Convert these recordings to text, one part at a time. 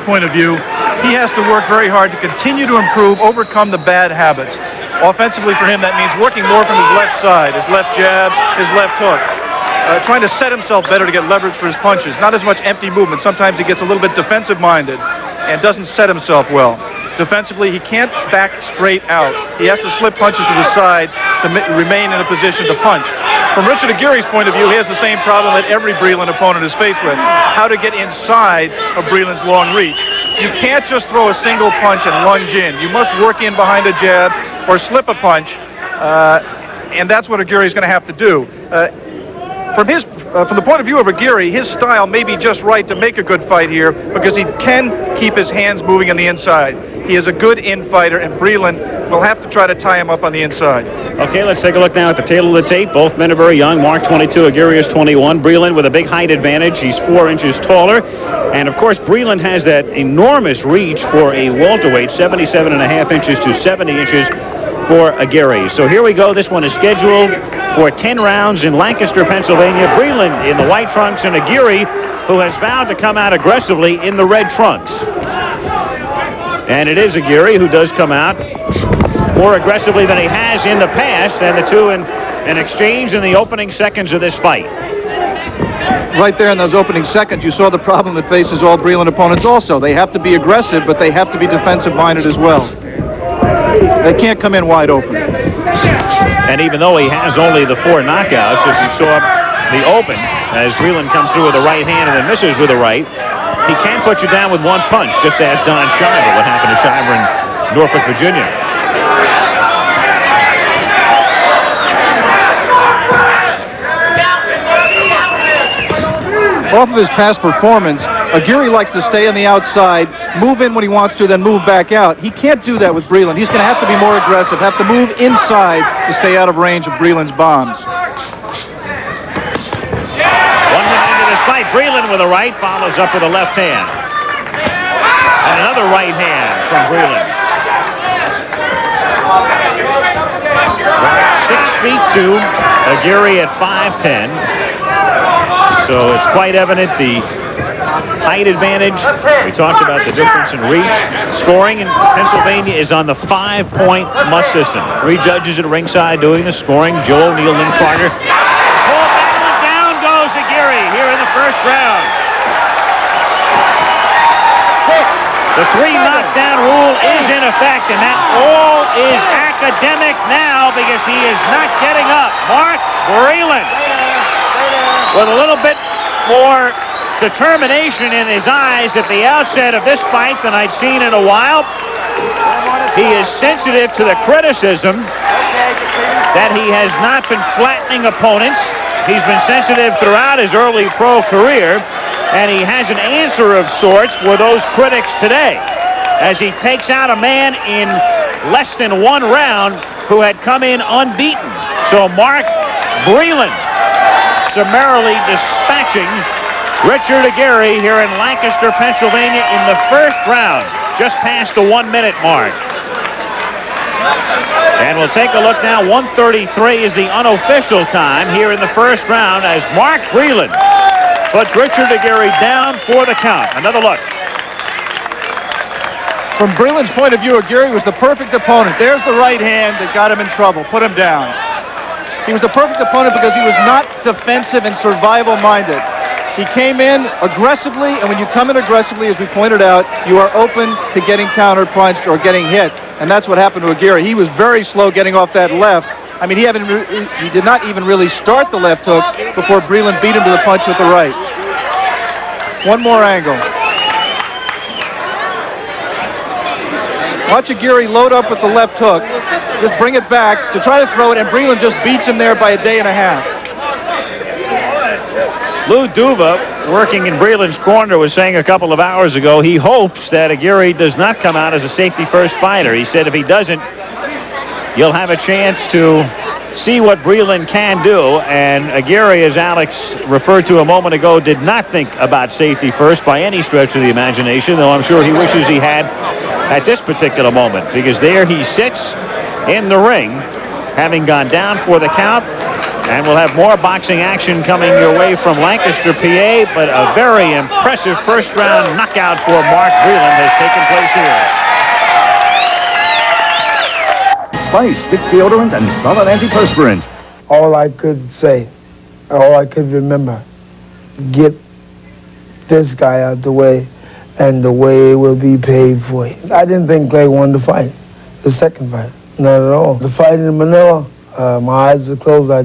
point of view, he has to work very hard to continue to improve, overcome the bad habits. Offensively for him, that means working more from his left side, his left jab, his left hook. Trying to set himself better to get leverage for his punches. Not as much empty movement. Sometimes he gets a little bit defensive-minded and doesn't set himself well. Defensively, he can't back straight out. He has to slip punches to the side to remain in a position to punch. From Richard Aguirre's point of view, he has the same problem that every Breland opponent is faced with. How to get inside of Breland's long reach. You can't just throw a single punch and lunge in. You must work in behind a jab or slip a punch, and that's what Aguirre's going to have to do. From the point of view of Aguirre, his style may be just right to make a good fight here because he can keep his hands moving on the inside. He is a good in-fighter, and Breland will have to try to tie him up on the inside. Okay, let's take a look now at the tail of the tape. Both men are very young. Mark 22, Aguirre is 21. Breland with a big height advantage. He's 4 inches taller. And, of course, Breland has that enormous reach for a welterweight, 77.5 inches to 70 inches for Aguirre. So here we go. This one is scheduled for 10 rounds in Lancaster, Pennsylvania. Breland in the white trunks and Aguirre, who has vowed to come out aggressively, in the red trunks. And it is Aguirre who does come out more aggressively than he has in the past, and the two in an exchange in the opening seconds of this fight. Right there in those opening seconds, you saw the problem that faces all Breland opponents also. They have to be aggressive, but they have to be defensive-minded as well. They can't come in wide open. And even though he has only the 4 knockouts, as you saw the open, as Breland comes through with a right hand and then misses with a right, he can put you down with one punch, just as Don Shiver, what happened to Shiver in Norfolk, Virginia. Off of his past performance, Aguirre likes to stay on the outside, move in when he wants to, then move back out. He can't do that with Breland. He's going to have to be more aggressive, have to move inside to stay out of range of Breland's bombs. 1 minute into this fight, Breland with a right, follows up with a left hand. And another right hand from Breland. 6'2", Aguirre at 5'10". So it's quite evident the height advantage. We talked about the difference in reach. Scoring in Pennsylvania is on the 5-point must system. 3 judges at ringside doing the scoring. Joe O'Neill, Lynn Carter. Pull back, down goes Aguirre here in the first round. The 3 knockdown rule is in effect, and that all is academic now because he is not getting up. Mark Breland with a little bit more determination in his eyes at the outset of this fight than I'd seen in a while. He is sensitive to the criticism that he has not been flattening opponents. He's been sensitive throughout his early pro career, and he has an answer of sorts for those critics today as he takes out a man in less than 1 round who had come in unbeaten. So Mark Breland summarily dispatching Richard Aguirre here in Lancaster, Pennsylvania in the first round, just past the 1-minute mark. And we'll take a look now. 1:33 is the unofficial time here in the first round as Mark Breland puts Richard Aguirre down for the count. Another look. From Breland's point of view, Aguirre was the perfect opponent. There's the right hand that got him in trouble, put him down. He was the perfect opponent because he was not defensive and survival-minded. He came in aggressively, and when you come in aggressively, as we pointed out, you are open to getting counter-punched or getting hit, and that's what happened to Aguirre. He was very slow getting off that left. I mean, he did not even really start the left hook before Breland beat him to the punch with the right. One more angle. Watch Aguirre load up with the left hook. Just bring it back to try to throw it, and Breland just beats him there by a day and a half. Lou Duva, working in Breland's corner, was saying a couple of hours ago he hopes that Aguirre does not come out as a safety-first fighter. He said if he doesn't, you'll have a chance to see what Breland can do. And Aguirre, as Alex referred to a moment ago, did not think about safety first by any stretch of the imagination, though I'm sure he wishes he had at this particular moment, because there he sits in the ring, having gone down for the count And we'll have more boxing action coming your way from Lancaster, PA, but a very impressive first-round knockout for Mark Breland has taken place here. Spice, stick deodorant, and solid antiperspirant. All I could say, all I could remember, get this guy out the way, and the way will be paid for it. I didn't think Clay won the fight, the second fight, not at all. The fight in Manila, my eyes were closed. I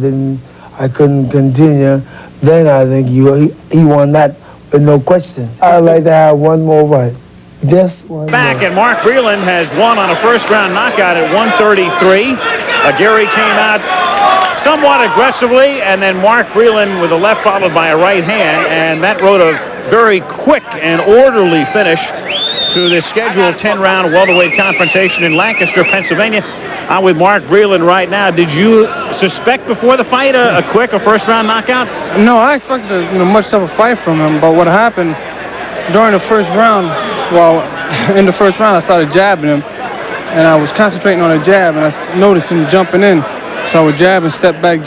couldn't continue. Then I think he won that with no question. I'd like to have one more fight. Just one Back, more. and Mark Breland has won on a first-round knockout at 133. Aguirre came out somewhat aggressively, and then Mark Breland with a left followed by a right hand, and that wrote a very quick and orderly finish to this scheduled 10-round welterweight confrontation in Lancaster, Pennsylvania. I'm with Mark Breland right now. Did you suspect before the fight a quick or first-round knockout? No, I expected a much tougher fight from him, but what happened during the first round, well, in the first round I started jabbing him, and I was concentrating on a jab, and I noticed him jumping in. So I would jab and step back,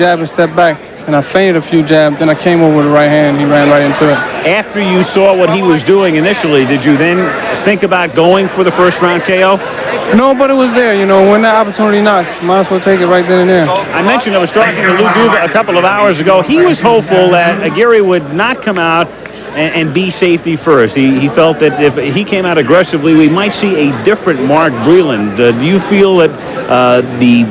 and I feinted a few jabs, then I came over with the right hand, he ran right into it. After you saw what he was doing initially, did you then think about going for the first-round KO? No, but it was there, you know, when that opportunity knocks, might as well take it right then and there. I mentioned I was talking to Lou Duva a couple of hours ago. He was hopeful that Aguirre would not come out and be safety first. He felt that if he came out aggressively, we might see a different Mark Breland. Do you feel that the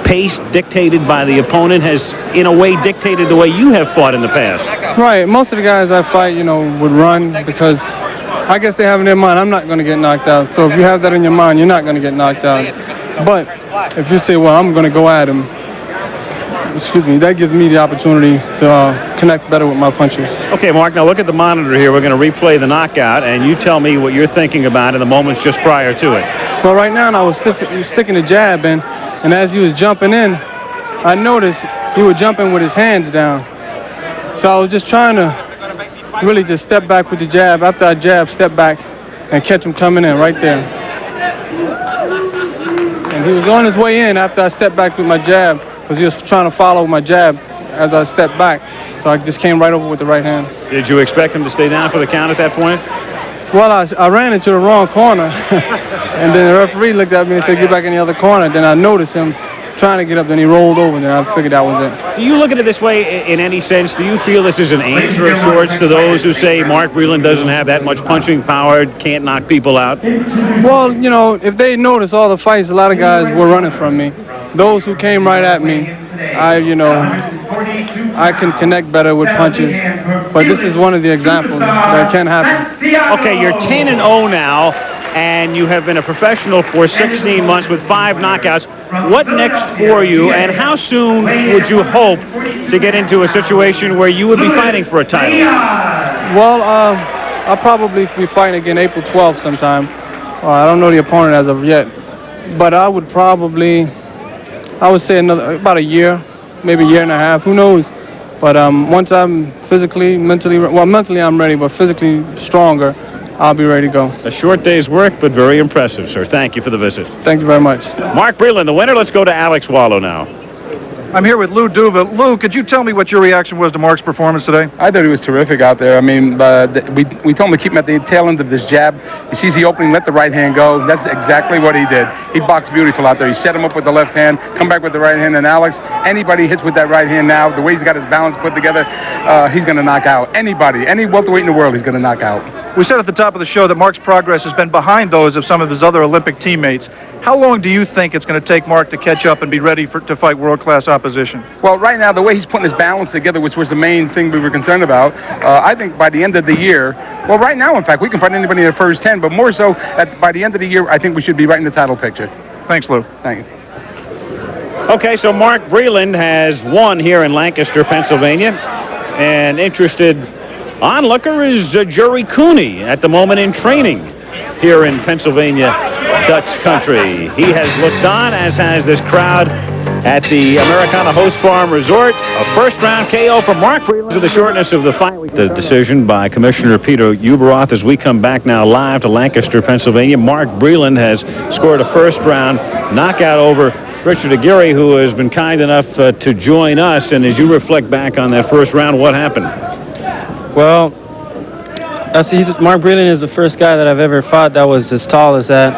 pace dictated by the opponent has, in a way, dictated the way you have fought in the past? Right, most of the guys I fight, you know, would run because I guess they have in their mind, I'm not going to get knocked out. So if you have that in your mind, you're not going to get knocked out. But if you say, well, I'm going to go at him, that gives me the opportunity to connect better with my punches. Okay, Mark, now look at the monitor here. We're going to replay the knockout, and you tell me what you're thinking about in the moments just prior to it. Well, right now, I was sticking the jab in, and as he was jumping in, I noticed he was jumping with his hands down. So I was just trying to really just step back with the jab. After I jab, step back and catch him coming in right there. And he was on his way in after I stepped back with my jab, because he was trying to follow my jab as I stepped back. So I just came right over with the right hand. Did you expect him to stay down for the count at that point? Well, I ran into the wrong corner, and then the referee looked at me and said, get back in the other corner. Then I noticed him trying to get up, then he rolled over, and then I figured that was it. Do you look at it this way in any sense? Do you feel this is an answer of sorts to those who say Mark Breland doesn't have that much punching power, can't knock people out? Well, you know, if they notice all the fights, a lot of guys were running from me. Those who came right at me, I can connect better with punches, but this is one of the examples that can happen. Okay, you're 10-0 now, and you have been a professional for 16 months with 5 knockouts. What next for you, and how soon would you hope to get into a situation where you would be fighting for a title? Well, I'll probably be fighting again April 12th sometime. I don't know the opponent as of yet, but I would say about a year, maybe a year and a half, who knows. But once I'm mentally I'm ready, but physically stronger, I'll be ready to go. A short day's work, but very impressive, sir. Thank you for the visit. Thank you very much. Mark Breland, the winner. Let's go to Alex Wallow now. I'm here with Lou Duva. Lou, could you tell me what your reaction was to Mark's performance today? I thought he was terrific out there. I mean, we told him to keep him at the tail end of this jab. He sees the opening, let the right hand go. That's exactly what he did. He boxed beautiful out there. He set him up with the left hand, come back with the right hand. And Alex, anybody hits with that right hand now, the way he's got his balance put together, he's going to knock out anybody. Any welterweight in the world, he's going to knock out. We said at the top of the show that Mark's progress has been behind those of some of his other Olympic teammates. How long do you think it's going to take Mark to catch up and be ready to fight world-class opposition? Well, right now, the way he's putting his balance together, which was the main thing we were concerned about, I think by the end of the year, well, right now, in fact, we can fight anybody in the first 10, but more so, by the end of the year, I think we should be right in the title picture. Thanks, Lou. Thank you. Okay, so Mark Breland has won here in Lancaster, Pennsylvania. And interested onlooker is Jerry Cooney, at the moment in training here in Pennsylvania, Dutch country. He has looked on, as has this crowd at the Americana Host Farm Resort. A first-round KO for Mark Breland. To the shortness of the fight. The decision by Commissioner Peter Uberoth as we come back now live to Lancaster, Pennsylvania. Mark Breland has scored a first-round knockout over Richard Aguirre, who has been kind enough to join us. And as you reflect back on that first round, what happened? Well, Mark Breland is the first guy that I've ever fought that was as tall as that,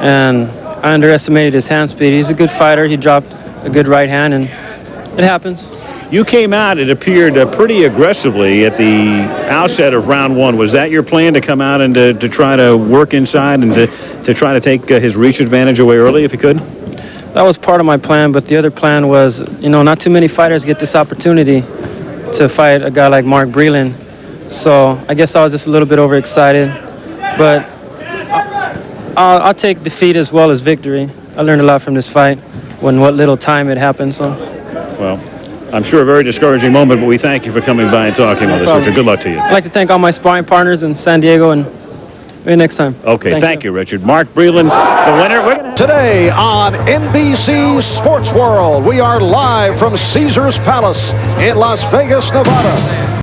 and I underestimated his hand speed. He's a good fighter. He dropped a good right hand, and it happens. You came out, it appeared, pretty aggressively at the outset of round one. Was that your plan, to come out and to try to work inside and to try to take his reach advantage away early if you could? That was part of my plan, but the other plan was, not too many fighters get this opportunity to fight a guy like Mark Breland. So I guess I was just a little bit overexcited, but I'll take defeat as well as victory. I learned a lot from this fight, what little time it happened. So, well, I'm sure a very discouraging moment, but we thank you for coming by and talking with us, Richard. Good luck to you. I'd like to thank all my sparring partners in San Diego, and maybe next time. Okay, thank you, Richard. Mark Breland, the winner. Today on NBC Sports World, we are live from Caesars Palace in Las Vegas, Nevada.